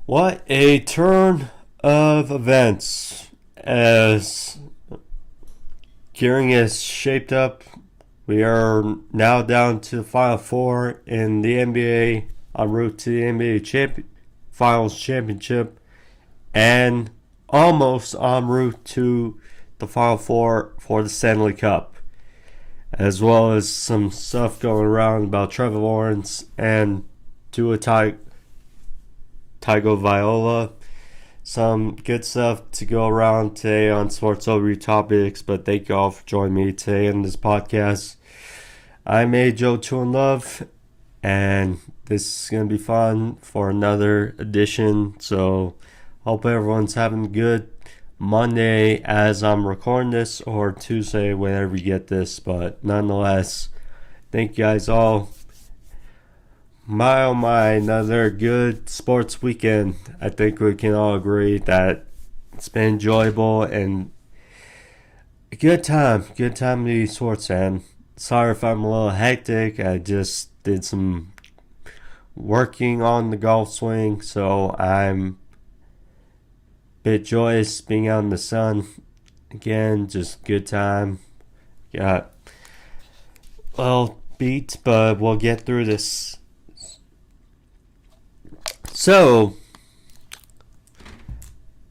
What a turn of events as Gearing is shaped up. We are now down to the Final Four in the NBA, en route to the NBA Finals Championship, and almost en route to the Final Four for the Stanley Cup, as well as some stuff going around about Trevor Lawrence and Tua Tagovailoa. Some good stuff to go around today on Sports Overview topics, but thank you all for joining me today in this podcast. I'm Joe Chun Love, and this is going to be fun for another edition. So, hope everyone's having a good Monday as I'm recording this, or Tuesday whenever you get this. But nonetheless, thank you guys all. My oh my, another good sports weekend. I think we can all agree that it's been enjoyable and a good time. Good time to be a sports fan. Sorry if I'm a little hectic. I just did some working on the golf swing, so I'm a bit joyous being out in the sun. Again, just good time. Got a little beat, but we'll get through this. So,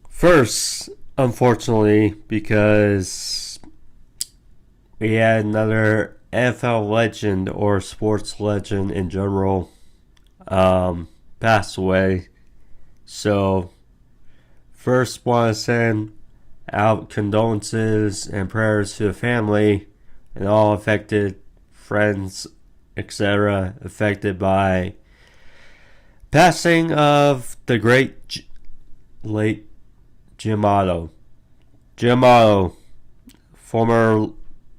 first, unfortunately, because we had another NFL legend or sports legend in general pass away. So, first, want to send out condolences and prayers to the family and all affected friends, etc., affected by passing of the great late Jim Otto. Jim Otto, former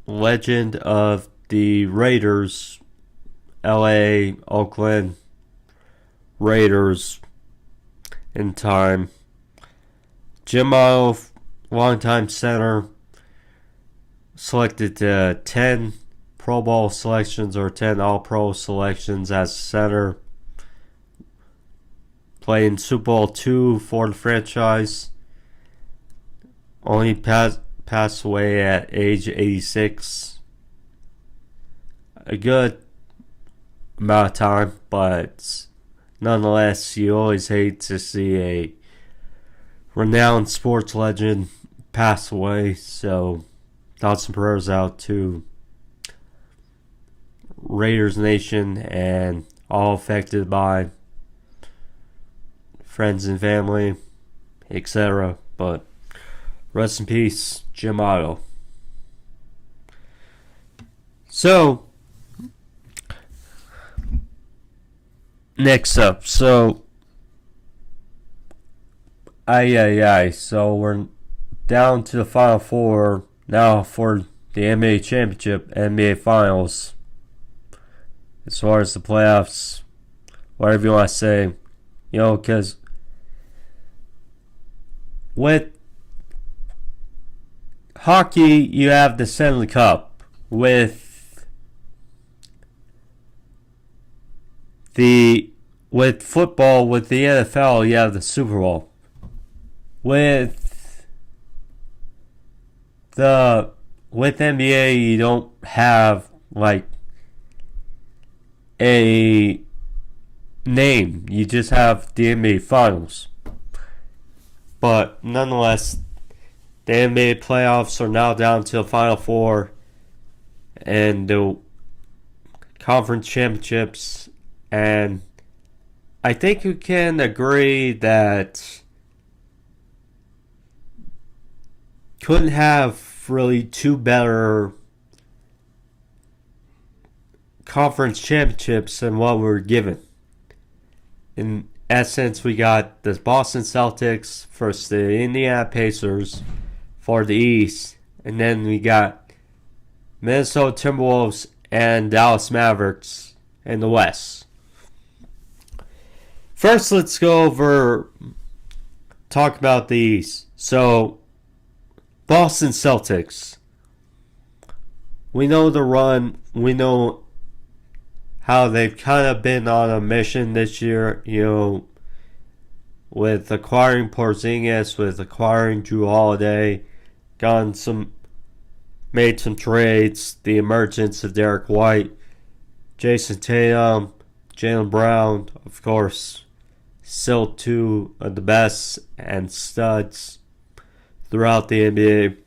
legend of the Raiders, LA, Oakland Raiders in time. Jim Otto, longtime center, selected 10 Pro Bowl selections or 10 All-Pro selections as center. Playing Super Bowl II for the franchise. Only passed away at age 86. A good amount of time, but nonetheless, you always hate to see a renowned sports legend pass away. So, thoughts and prayers out to Raiders Nation and all affected by friends and family, etc. But rest in peace, Jim Otto. So, next up. So, So, we're down to the Final Four now for the NBA Championship, NBA Finals. As far as the playoffs, whatever you want to say. Because with hockey, you have the Stanley Cup. With football, with the NFL, you have the Super Bowl. With NBA, you don't have like a name. You just have the NBA Finals. But nonetheless, the NBA playoffs are now down to the Final Four and the conference championships. And I think you can agree that couldn't have really two better conference championships than what we were given. In essence, we got the Boston Celtics versus the Indiana Pacers for the East, and then we got Minnesota Timberwolves and Dallas Mavericks in the West. First, let's talk about the East. So, Boston Celtics. We know the run. We know how they've kind of been on a mission this year, with acquiring Porzingis, with acquiring Drew Holiday, made some trades, the emergence of Derek White, Jason Tatum, Jaylen Brown, of course, still two of the best and studs throughout the NBA.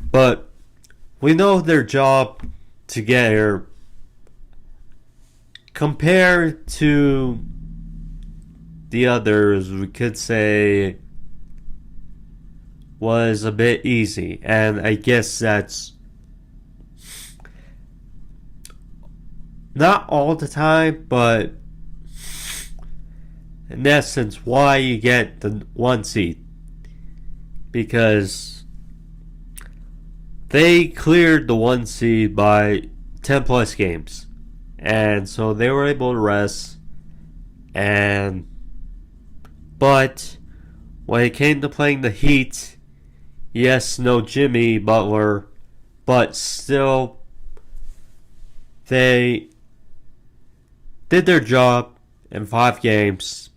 But we know their job to get here compared to the others, we could say, was a bit easy. And I guess that's not all the time, but in essence, why you get the 1 seed. Because they cleared the 1 seed by 10 plus games. And so they were able to rest. But when it came to playing the Heat, yes, no Jimmy Butler, but still they did their job in 5 games.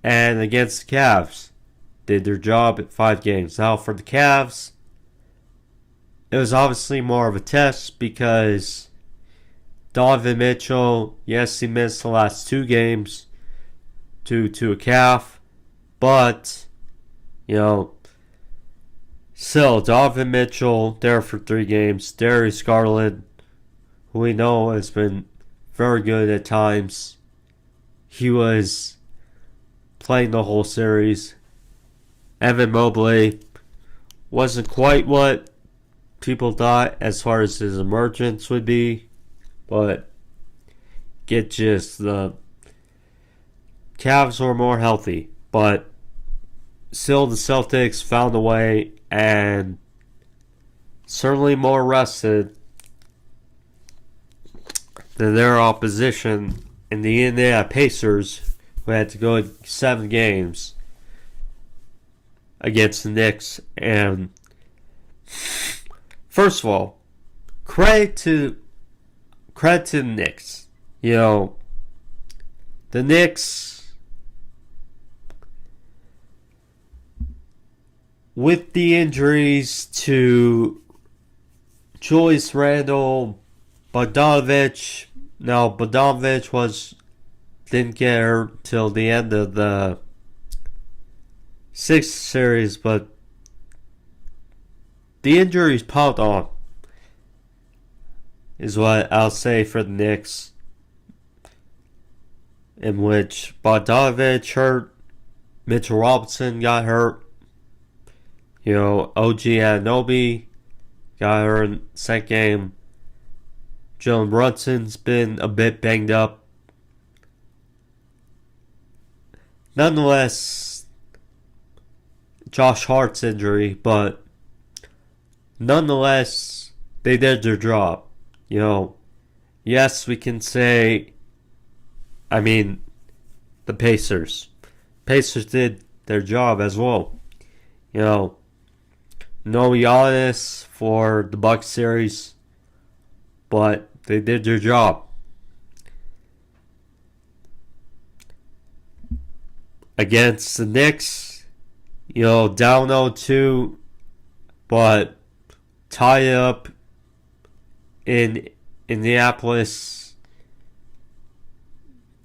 And against the Cavs, did their job in 5 games. Now for the Cavs, it was obviously more of a test because Donovan Mitchell, yes, he missed the last 2 games due to a calf, but, still, Donovan Mitchell there for 3 games. Darius Garland, who we know has been very good at times, he was playing the whole series. Evan Mobley wasn't quite what people thought as far as his emergence would be, but get just the Cavs were more healthy, but still the Celtics found a way and certainly more rested than their opposition in the Indiana Pacers, who had to go 7 games against the Knicks. And first of all, credit to the Knicks. The Knicks, with the injuries to Julius Randle, Bogdanovic. Now Bogdanovic didn't get hurt till the end of the 6th series, but the injuries piled on, is what I'll say for the Knicks, in which Bogdanovic hurt, Mitchell Robinson got hurt, OG Anunoby got hurt in the 2nd game, Jalen Brunson's been a bit banged up. Nonetheless, Josh Hart's injury, but nonetheless, they did their job. Yes, we can say, the Pacers. Pacers did their job as well. No Giannis for the Bucks series, but they did their job. Against the Knicks, down 0-2, but tie up in Indianapolis,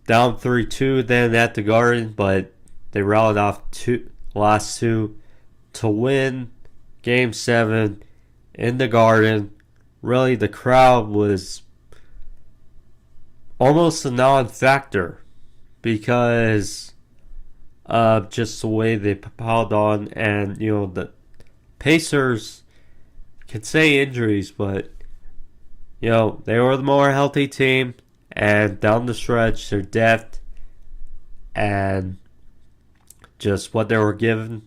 down 3-2, then at the Garden, but they rallied off last 2 to win Game 7 in the Garden. Really, the crowd was almost a non-factor because of just the way they piled on. And, the Pacers can say injuries, but, they were the more healthy team. And down the stretch, their depth and just what they were given,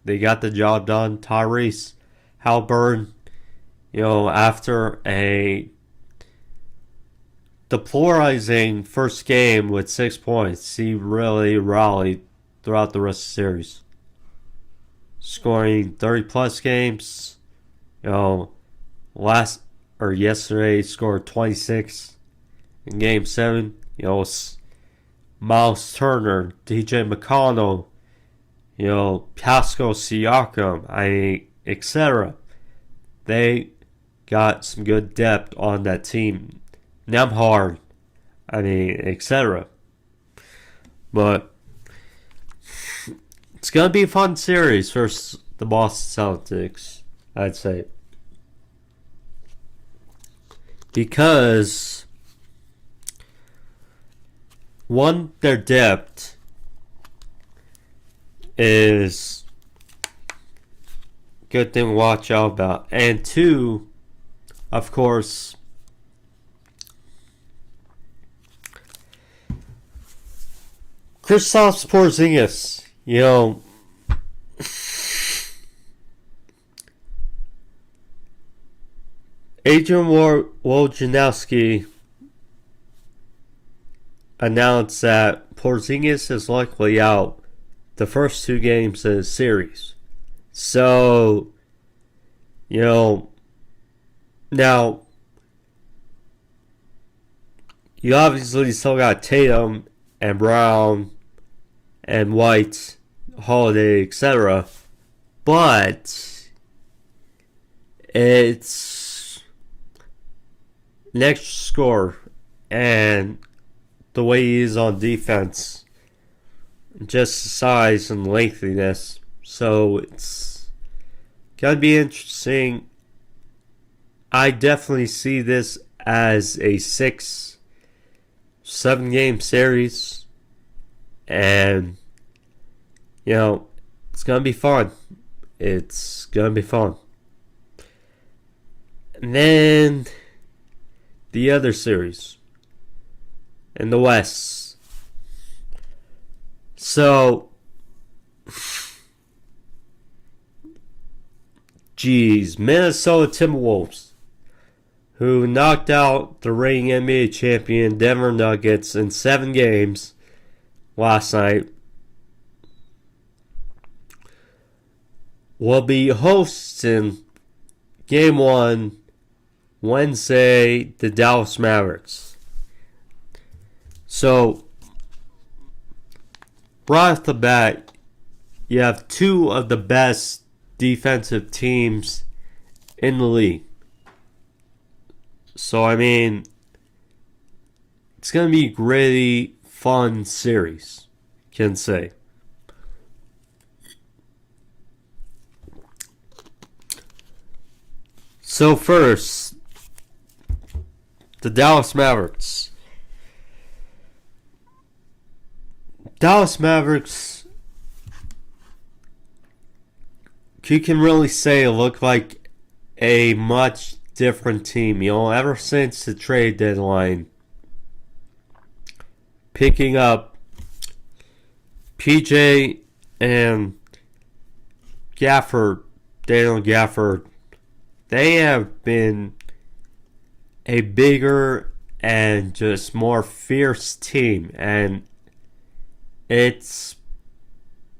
they got the job done. Tyrese Halliburton, after a deplorizing first game with 6 points, he really rallied throughout the rest of the series, scoring 30 plus games. Yesterday he scored 26 in Game 7. Miles Turner, DJ McConnell, Pascal Siakam, etc. They got some good depth on that team. Nemhard, etc. But it's going to be a fun series versus the Boston Celtics, I'd say. Because, one, their depth is a good thing to watch out about. And two, of course, Kristaps Porzingis, Adrian Wojnarowski announced that Porzingis is likely out the first 2 games of the series. So, now, you obviously still got Tatum and Brown and White, Holiday, etc. But it's next score and the way he is on defense, just the size and lengthiness. So it's gonna be interesting. I definitely see this as a 6-7 game series, and it's gonna be fun. It's gonna be fun. And then the other series in the West. So, Minnesota Timberwolves, who knocked out the reigning NBA champion Denver Nuggets in 7 games last night, will be hosting Game 1 Wednesday, the Dallas Mavericks. So, right off the bat, you have 2 of the best defensive teams in the league. So, it's going to be a really fun series, can say. So first, the Dallas Mavericks. Dallas Mavericks, you can really say look like a much different team. Ever since the trade deadline, picking up PJ and Daniel Gafford, they have been a bigger and just more fierce team, and it's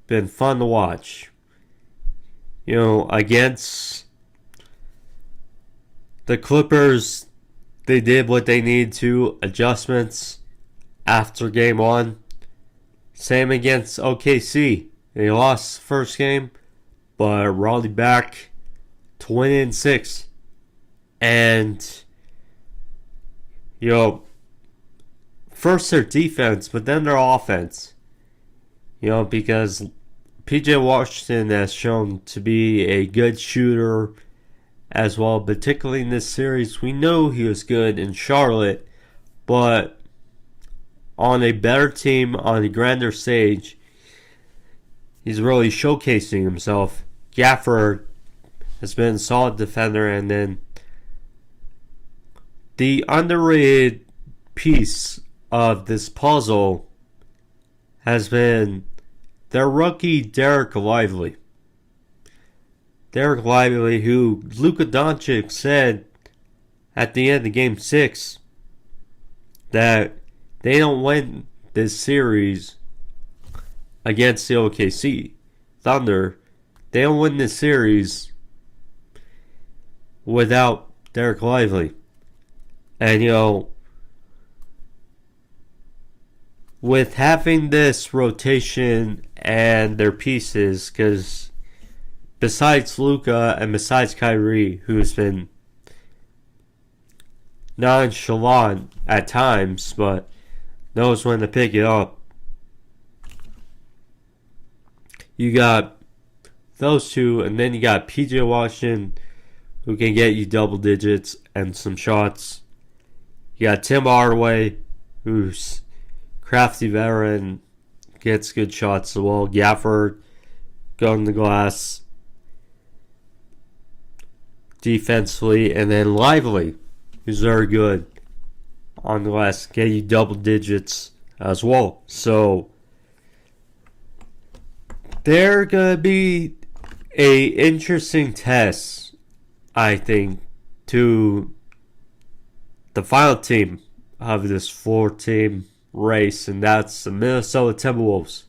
been fun to watch. Against the Clippers, they did what they needed to, adjustments after game 1. Same against OKC. They lost the first game, but rallied back to win in 6. And, first their defense, but then their offense. Because PJ Washington has shown to be a good shooter as well, particularly in this series. We know he was good in Charlotte, but on a better team, on a grander stage, he's really showcasing himself. Gafford has been a solid defender, and then the underrated piece of this puzzle has been their rookie Derek Lively. Derek Lively, who Luka Doncic said at the end of Game 6 that they don't win this series against the OKC Thunder. They don't win this series without Derek Lively. And, with having this rotation and their pieces, because besides Luka and besides Kyrie, who's been nonchalant at times, but knows when to pick it up, you got those two, and then you got PJ Washington, who can get you double digits and some shots. You got Tim Hardaway, who's crafty veteran, gets good shots as well. Gafford, going the glass defensively, and then Lively, who's very good on the glass, get you double digits as well. So they're gonna be a interesting test, I think, to the final team of this 4-team race, and that's the Minnesota Timberwolves.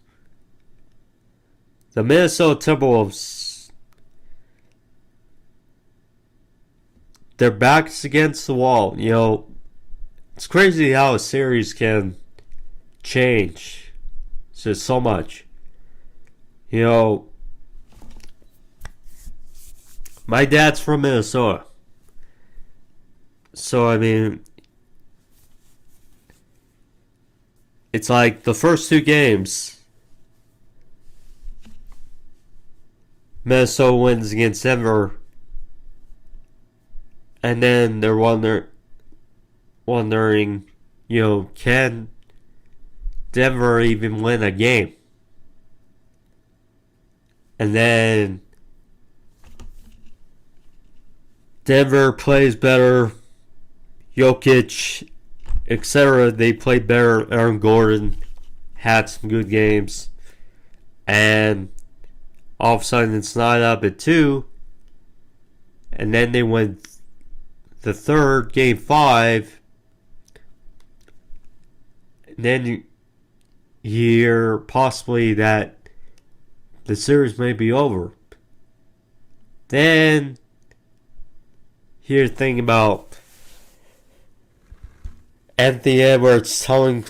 The Minnesota Timberwolves, their backs against the wall. You know, it's crazy how a series can change so much. You know, my dad's from Minnesota. So, I mean, it's like the first two games, Minnesota wins against Denver, and then they're wondering, you know, can Denver even win a game? And then Denver plays better, Jokic, etc. They played better. Aaron Gordon had some good games, and all of a sudden it's not up at 2, and then they went the third, game 5, and then you hear possibly that the series may be over. Then here's the thing about Anthony Edwards telling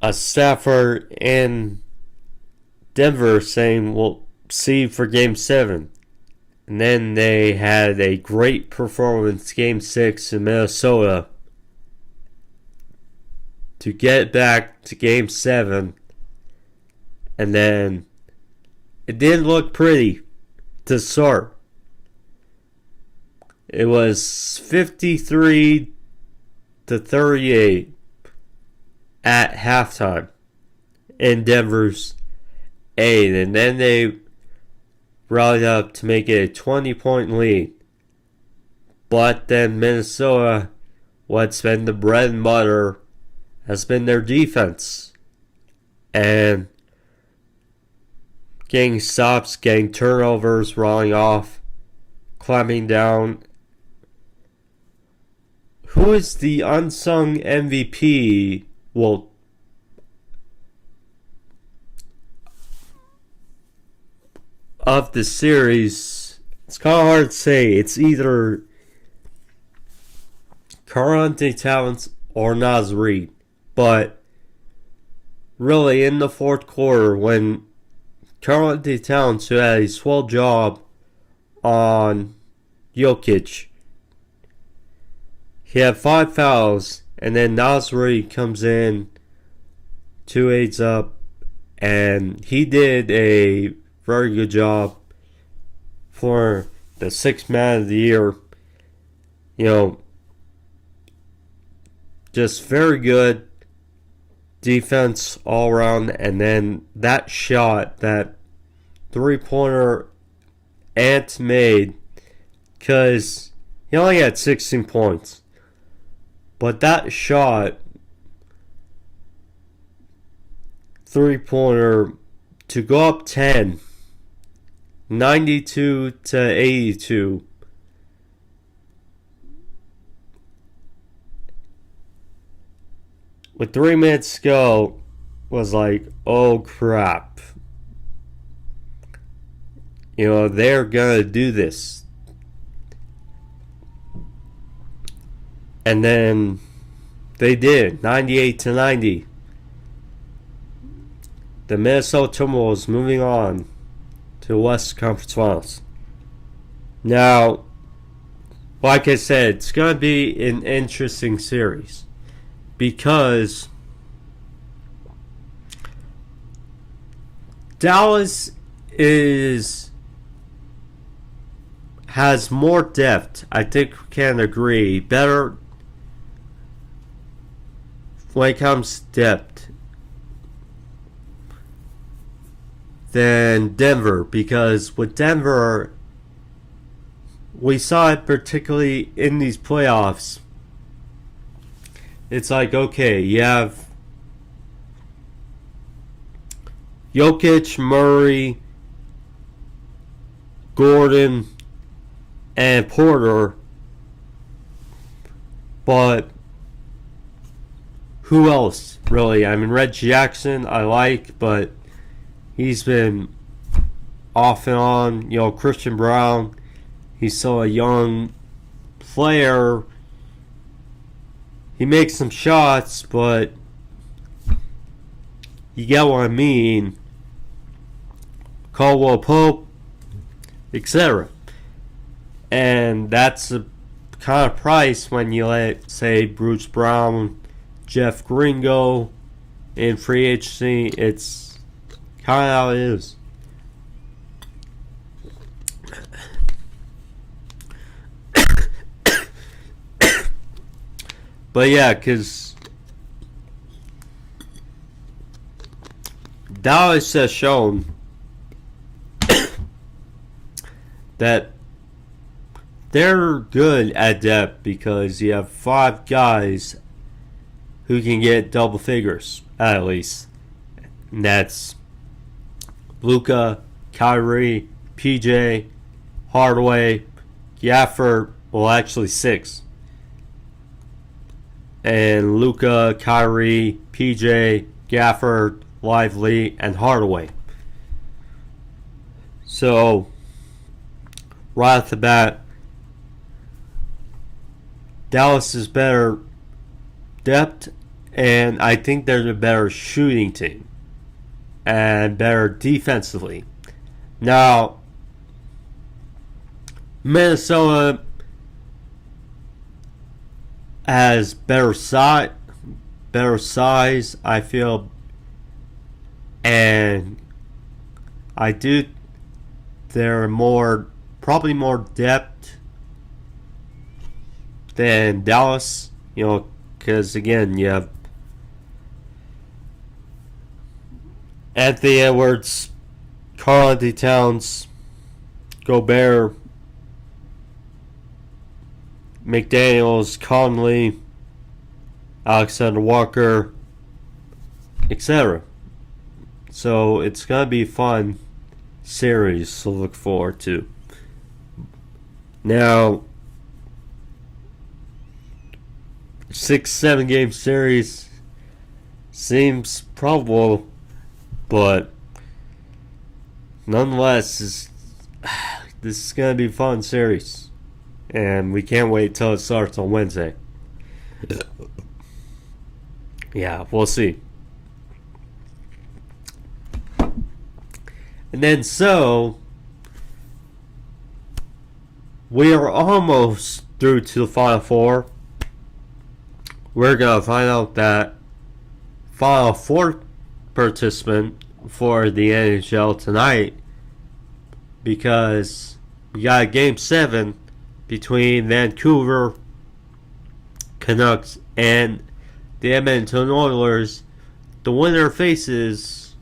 a staffer in Denver saying, "We'll see you for Game 7." And then they had a great performance Game 6 in Minnesota to get back to Game 7. And then it didn't look pretty to start. It was 53-38 at halftime in Denver's aid, and then they rallied up to make it a 20-point lead. But then Minnesota, what's been the bread and butter, has been their defense. And getting stops, getting turnovers, rolling off, climbing down. Who is the unsung MVP? Well, of the series, it's kind of hard to say. It's either Karl-Anthony Towns or Naz Reid. But really, in the fourth quarter, when Karl-Anthony Towns, who had a swell job on Jokic, he had 5 fouls, and then Naz Reid comes in, 2-8 up, and he did a very good job for the 6th man of the year. You know, just very good defense all around, and then that shot, that 3-pointer Ant made, because he only had 16 points. But that shot, 3-pointer, to go up 10, 92-82, with 3 minutes to go, was like, oh crap. You know, they're gonna do this. And then they did, 98-90. the Minnesota Timberwolves moving on to the West Conference Finals. Now, like I said, it's going to be an interesting series because Dallas has more depth. I think we can agree. Better when it comes to depth than Denver, because with Denver, we saw it particularly in these playoffs. It's like, okay, you have Jokic, Murray, Gordon, and Porter, but who else, really? I mean, Red Jackson I like, but he's been off and on. Christian Brown, he's still a young player. He makes some shots, but you get what I mean. Caldwell Pope, etc. And that's the kind of price when you let, say, Bruce Brown, Jeff Green go in free agency. It's kind of how it is. But yeah, because Dallas has shown that they're good at depth because you have 5 guys who can get double figures at least. And that's Luka, Kyrie, PJ, Hardaway, Gafford. Well, actually 6. And Luka, Kyrie, PJ, Gafford, Lively, and Hardaway. So, right off the bat, Dallas is better depth, and I think they're a better shooting team and better defensively. Now, Minnesota has better size, I feel, and I do. They're probably more depth than Dallas, because again, you have Anthony Edwards, Karl-Anthony Towns, Gobert, McDaniels, Conley, Alexander Walker, etc. So it's going to be a fun series to look forward to. Now, 6-7 game series seems probable, but nonetheless, this is going to be a fun series, and we can't wait till it starts on Wednesday. Yeah, we'll see. And then we are almost through to the Final Four. We're going to find out that Final Four participant for the NHL tonight, because we got a Game 7 between Vancouver Canucks and the Edmonton Oilers. The winner faces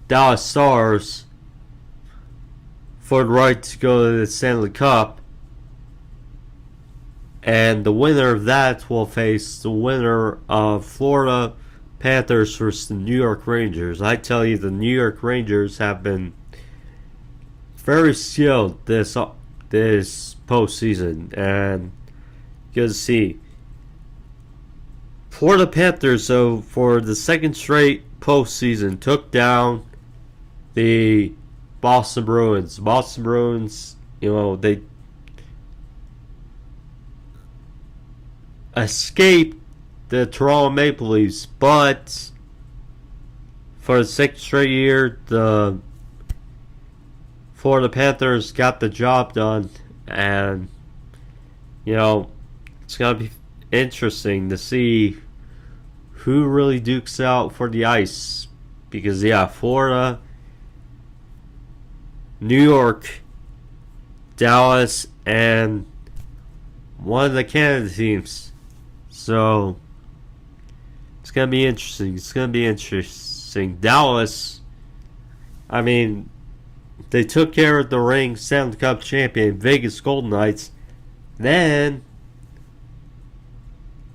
Dallas Stars for the right to go to the Stanley Cup, and the winner of that will face the winner of Florida Panthers versus the New York Rangers. I tell you, the New York Rangers have been very skilled this postseason, and good to see. For the Panthers, though, for the second straight postseason, took down the Boston Bruins. Boston Bruins, they escaped the Toronto Maple Leafs, but for the sixth straight year, the Florida Panthers got the job done, and it's gonna be interesting to see who really dukes out for the ice, because Florida, New York, Dallas, and one of the Canada teams. So it's gonna be interesting. Dallas, I mean, they took care of the ring Stanley Cup champion Vegas Golden Knights. Then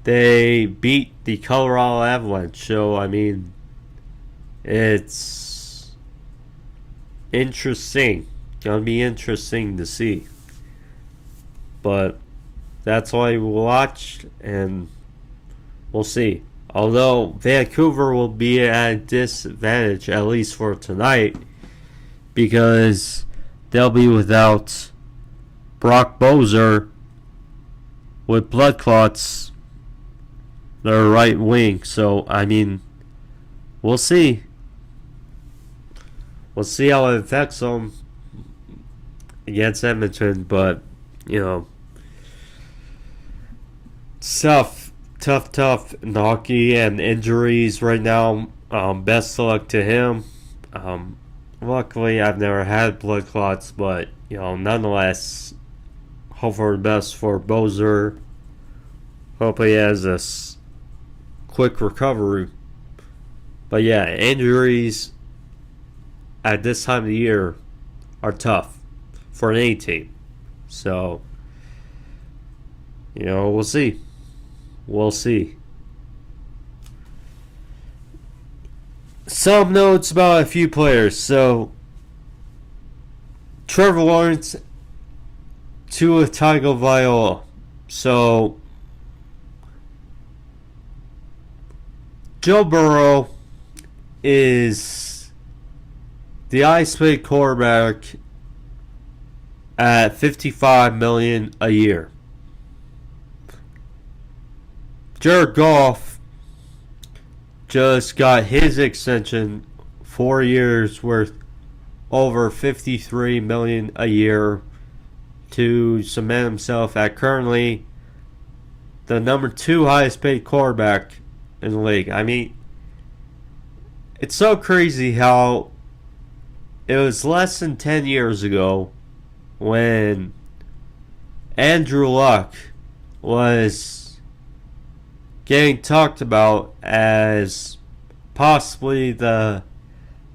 they beat the Colorado Avalanche. So, I mean, it's interesting. Gonna be interesting to see. But that's all I will watch, and we'll see. Although Vancouver will be at a disadvantage, at least for tonight, because they'll be without Brock Boeser with blood clots, their right wing. So, I mean, we'll see. We'll see how it affects them against Edmonton, but, tough in hockey and injuries right now. Best of luck to him. Luckily, I've never had blood clots, but, nonetheless, hope for the best for Boeser. Hope he has a quick recovery. But injuries at this time of the year are tough for any team. So, we'll see. We'll see. Some notes about a few players. So, Trevor Lawrence to Tagovailoa. So, Joe Burrow is the highest paid quarterback at $55 million a year. Jared Goff just got his extension, 4 years worth, over $53 million a year, to cement himself at currently the number 2 highest paid quarterback in the league. I mean, it's so crazy how it was less than 10 years ago when Andrew Luck was getting talked about as possibly the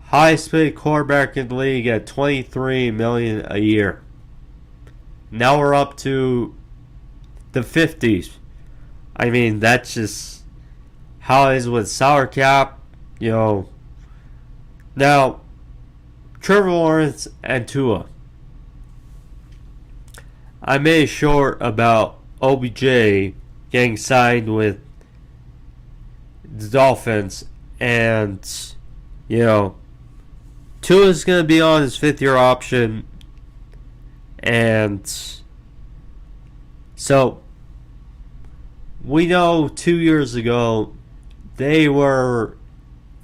highest paid quarterback in the league at $23 million a year. Now we're up to the 50s. I mean, that's just how it is with salary cap. Now, Trevor Lawrence and Tua. I made short about OBJ getting signed with the Dolphins, and Tua's going to be on his 5th-year option, and so we know 2 years ago they were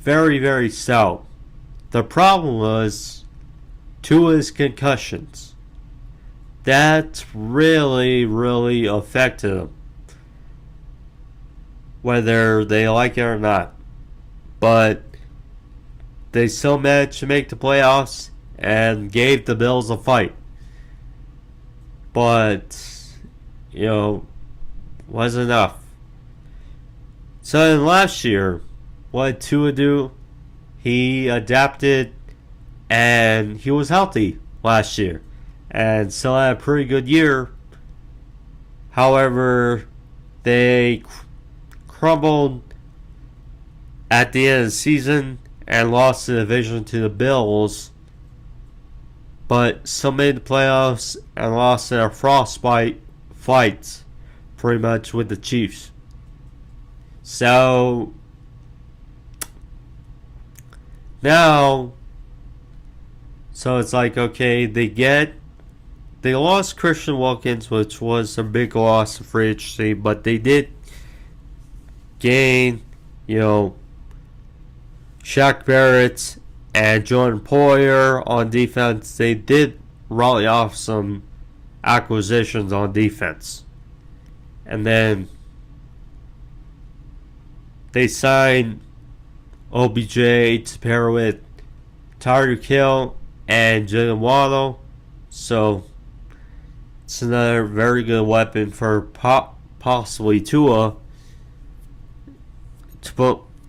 very, very stout. The problem was Tua's concussions. That really, really affected him, whether they like it or not. But they still managed to make the playoffs and gave the Bills a fight. But, wasn't enough. So then last year, what did Tua do? He adapted and he was healthy last year and still had a pretty good year. However, they crumbled at the end of the season and lost the division to the Bills, but still made the playoffs and lost in a frostbite fight pretty much with the Chiefs. So now, it's like, okay, they lost Christian Wilkins, which was a big loss for free agency, but they did gain, Shaq Barrett and Jordan Poyer on defense. They did rally off some acquisitions on defense. And then they signed OBJ to pair with Tyreek Hill and Jalen Waddle. So it's another very good weapon for possibly Tua.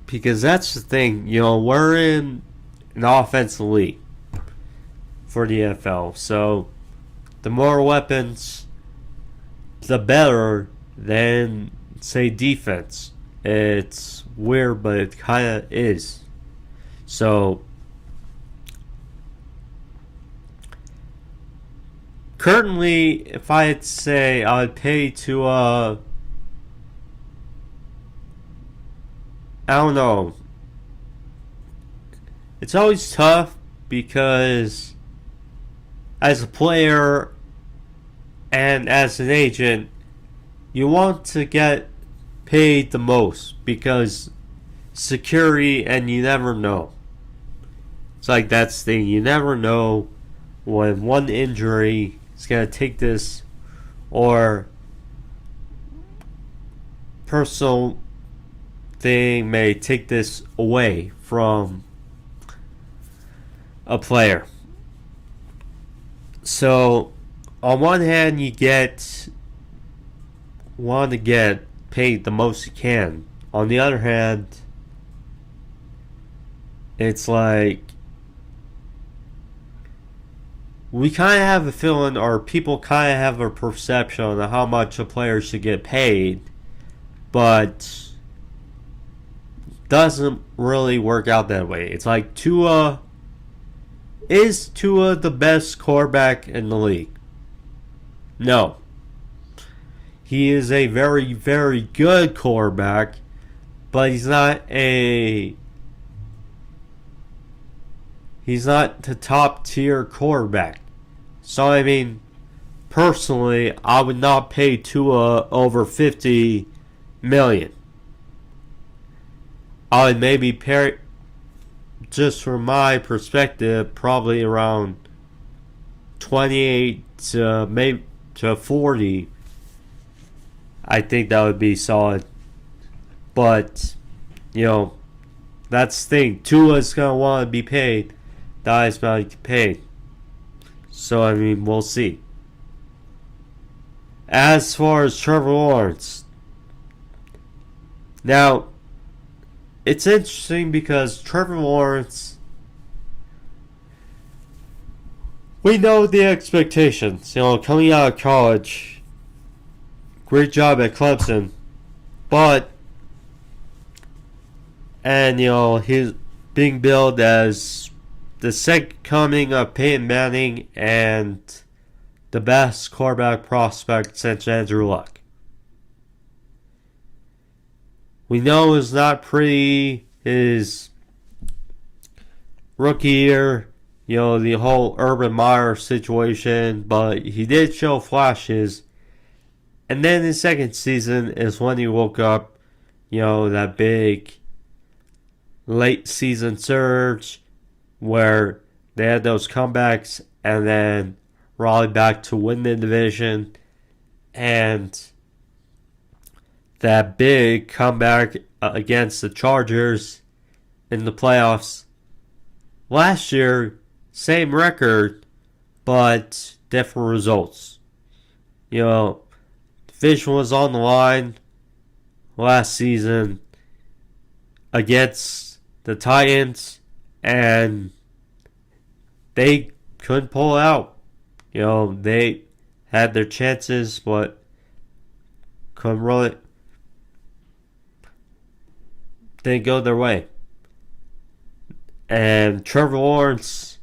Because that's the thing, we're in an offensive league for the NFL. So the more weapons, the better than, say, defense. It's weird, but it kind of is. So currently, if I had to say, I would pay to I don't know. It's always tough because as a player and as an agent, you want to get paid the most because security, and you never know. It's like that's the thing. You never know when one injury is going to take this, or personal thing may take this away from a player. So on one hand, you want to get paid the most you can. On the other hand, it's like we kind of have a feeling, or people kind of have a perception on how much a player should get paid, but doesn't really work out that way. It's like is Tua the best quarterback in the league? No. He is a very, very good quarterback, but he's not the top tier quarterback. So I mean, personally, I would not pay Tua over $50 million. I would maybe pay, just from my perspective, probably around 28 to maybe to 40. I think that would be solid. But, that's the thing. Tua's going to want to be paid the highest amount he can pay. So, I mean, we'll see. As far as Trevor Lawrence, now, it's interesting because Trevor Lawrence, we know the expectations. Coming out of college, great job at Clemson, he's being billed as the second coming of Peyton Manning and the best quarterback prospect since Andrew Luck. We know it's not pretty his rookie year, the whole Urban Meyer situation, but he did show flashes. And then his second season is when he woke up, that big late season surge where they had those comebacks and then rallied back to win the division. And that big comeback against the Chargers in the playoffs. Last year, same record, but different results. Division was on the line last season against the Titans, and they couldn't pull it out. They had their chances, but couldn't really. Didn't go their way. And Trevor Lawrence,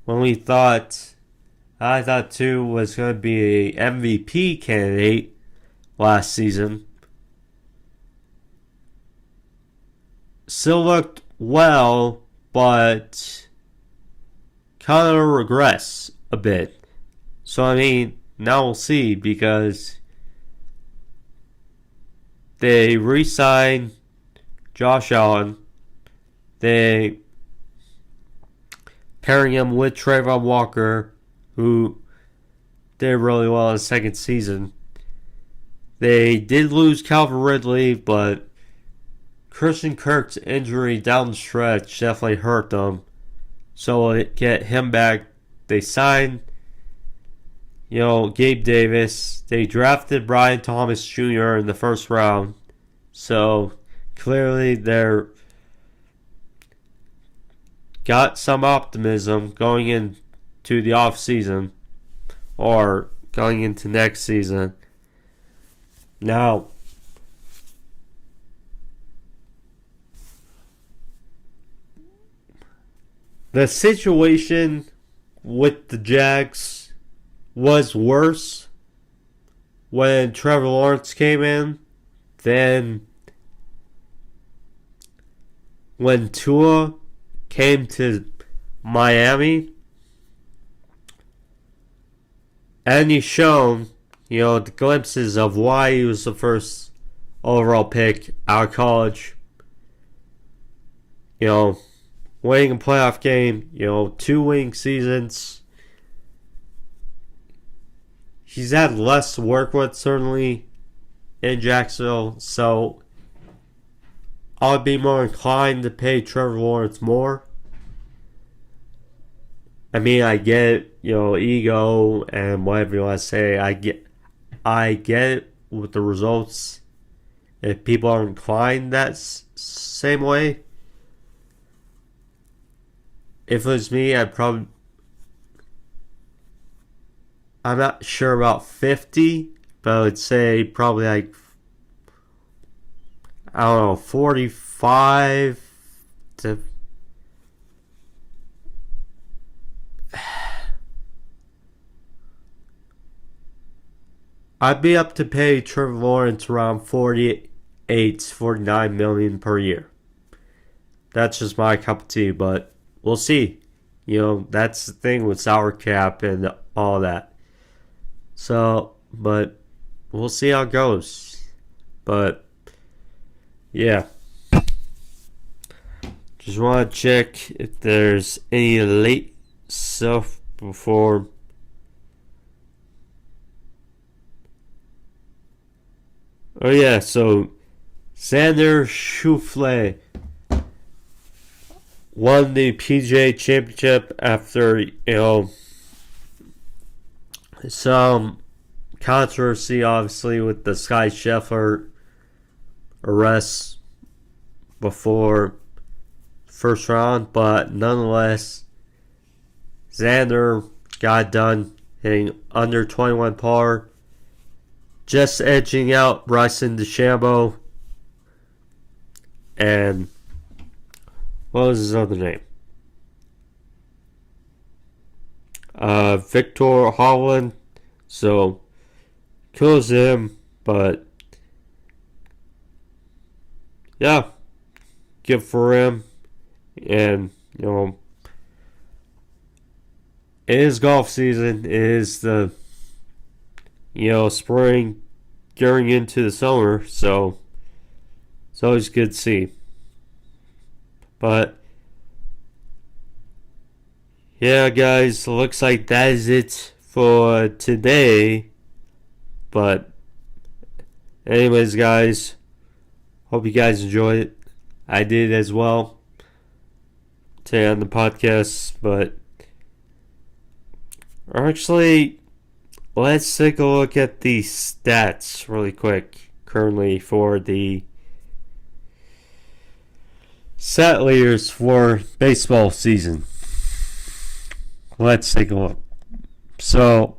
when I thought too was going to be a MVP candidate last season, still looked well, but kind of regress a bit. So I mean, now we'll see, because they re-signed Josh Allen They pairing him with Trayvon Walker, who did really well in the second season. They did lose Calvin Ridley, but Christian Kirk's injury down the stretch definitely hurt them. So to get him back, they signed, Gabe Davis. They drafted Brian Thomas Jr. in the first round. So clearly they're got some optimism going into the off season or going into next season. Now, the situation with the Jags was worse when Trevor Lawrence came in than when Tua came to Miami. And he's shown, the glimpses of why he was the first overall pick out of college. Winning a playoff game, 2 winning seasons. He's had less to work with, certainly, in Jacksonville. So, I would be more inclined to pay Trevor Lawrence more. I mean, I get, ego and whatever you want to say. I get it with the results. If people are inclined that same way. If it was me, I'm not sure about 50, but I would say probably 45 to... I'd be up to pay Trevor Lawrence around 49 million per year. That's just my cup of tea, but we'll see. That's the thing with salary cap and all that. So, but we'll see how it goes. But, yeah. Just want to check if there's any late stuff before. Oh, yeah, so Xander Schauffele won the PGA Championship after, some controversy, obviously, with the Sky Scheffler arrest before first round. But nonetheless, Xander got done hitting under 21 par, just edging out Bryson DeChambeau and what was his other name? Victor Holland. So, kills him, but yeah, good for him. And, it is golf season. It is the, spring going into the summer. So, it's always good to see. But, yeah, guys, looks like that is it for today. But, anyways, guys, hope you guys enjoyed it. I did as well today on the podcast. But, actually, let's take a look at the stats really quick currently for the stat leaders for baseball season. Let's take a look. So,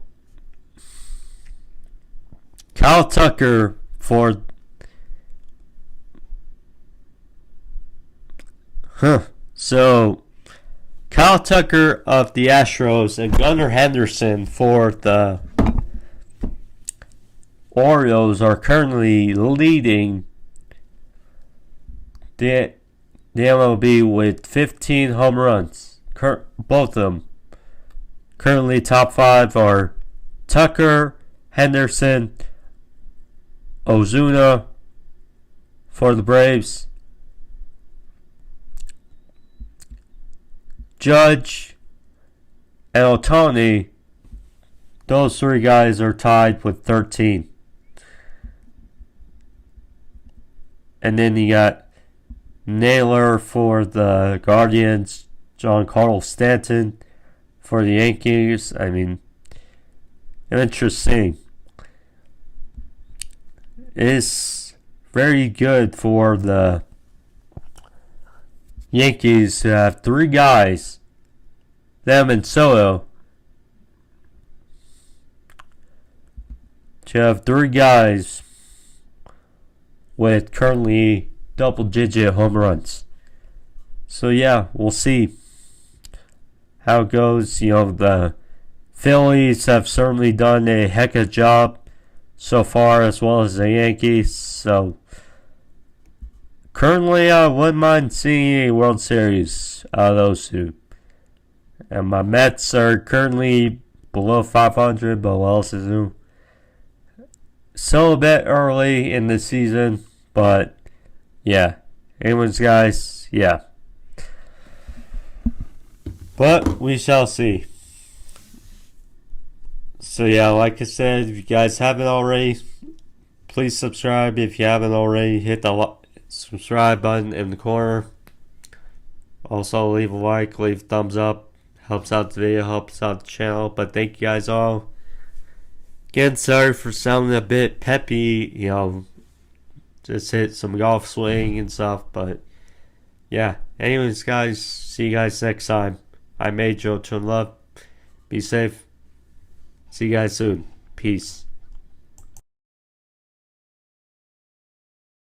Kyle Tucker for... So, Kyle Tucker of the Astros and Gunnar Henderson for the Orioles are currently leading the MLB with 15 home runs. Both of them. Currently top 5 are Tucker, Henderson, Ozuna for the Braves, Judge, and Ohtani, those three guys are tied with 13. And then you got Naylor for the Guardians, Giancarlo Stanton for the Yankees. I mean, interesting. It's very good for the Yankees to have three guys, them and Soto, to have three guys with currently double-digit home runs. So yeah, we'll see how it goes. You know, the Phillies have certainly done a heck of a job so far, as well as the Yankees. So currently, I wouldn't mind seeing a World Series out of those two. And my Mets are currently below 500, but what else is new? Still a bit early in the season, but yeah. Anyways, guys, yeah. But we shall see. So yeah, like I said, if you guys haven't already, please subscribe. If you haven't already, hit the subscribe button in the corner. Also, leave a like, leave a thumbs up. Helps out the video, helps out the channel. But thank you guys all. Again, sorry for sounding a bit peppy, you know, just hit some golf swing and stuff, but yeah. Anyways, guys, see you guys next time. I'm Joe Love. Be safe. See you guys soon. Peace.